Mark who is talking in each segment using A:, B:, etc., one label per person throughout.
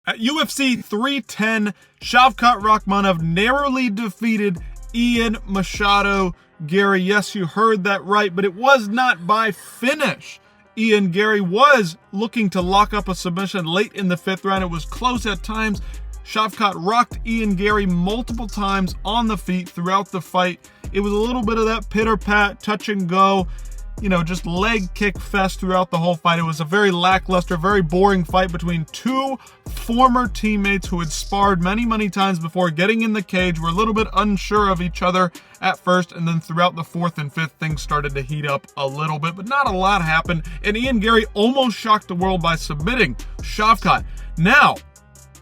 A: At UFC 310, Shavkat Rakhmonov narrowly defeated Ian Machado Garry. Yes, you heard that right, but it was not by finish. Garry was looking to lock up a submission late in the 5th round. It was close at times. Shavkat rocked Garry multiple times on the feet throughout the fight. It was a little bit of that pitter-pat, touch and go, just leg kick fest throughout the whole fight. It was a very lackluster, very boring fight between two former teammates who had sparred many, many times before getting in the cage, were a little bit unsure of each other at first, and then throughout the 4th and 5th, things started to heat up a little bit, but not a lot happened, and Garry almost shocked the world by submitting Shavkat. Now,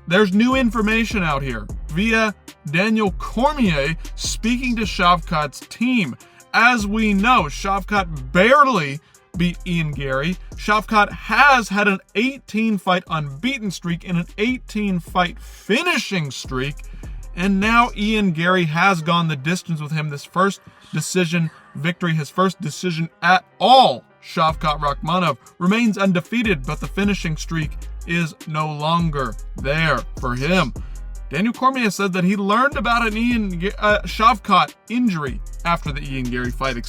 A: there's new information out here via Daniel Cormier speaking to Shavkat's team. As we know, Shavkat barely beat Garry. Shavkat has had an 18-fight unbeaten streak and an 18-fight finishing streak. And now Garry has gone the distance with him. This first decision victory, his first decision at all. Shavkat Rakhmonov remains undefeated, but the finishing streak is no longer there for him. Daniel Cormier said that he learned about an Shavkat injury after the Garry fight,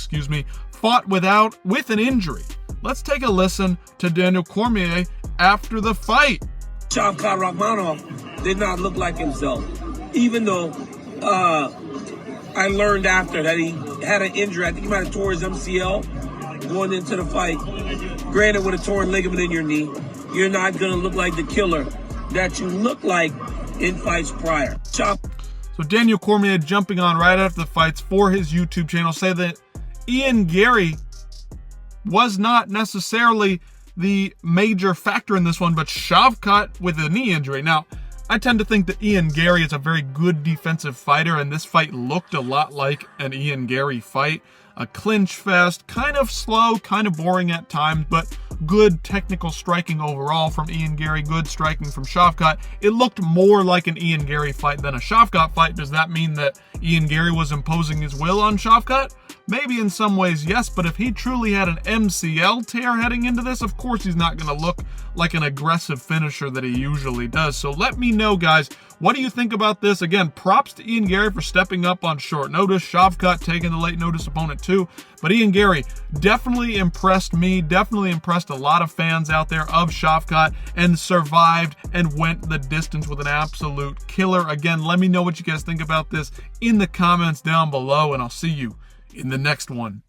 A: fought with an injury. Let's take a listen to Daniel Cormier after the fight.
B: Shavkat Rakhmonov did not look like himself, even though I learned after that he had an injury. I think he might have tore his MCL going into the fight. Granted, with a torn ligament in your knee, you're not going to look like the killer that you look like in fights prior.
A: So Daniel Cormier jumping on right after the fights for his YouTube channel, say that Garry was not necessarily the major factor in this one, but Shavkat with a knee injury. Now, I tend to think that Garry is a very good defensive fighter, and this fight looked a lot like an Garry fight. A clinch fest, kind of slow, kind of boring at times, but good technical striking overall from Garry, good striking from Shavkat. It looked more like an Garry fight than a Shavkat fight. Does that mean that Garry was imposing his will on Shavkat? Maybe in some ways, yes, but if he truly had an MCL tear heading into this, of course he's not going to look like an aggressive finisher that he usually does. So let me know, guys, what do you think about this? Again, props to Garry for stepping up on short notice. Shavkat taking the late notice opponent too. But Garry definitely impressed me, definitely impressed a lot of fans out there of Shavkat, and survived and went the distance with an absolute killer. Again, let me know what you guys think about this in the comments down below, and I'll see you in the next one.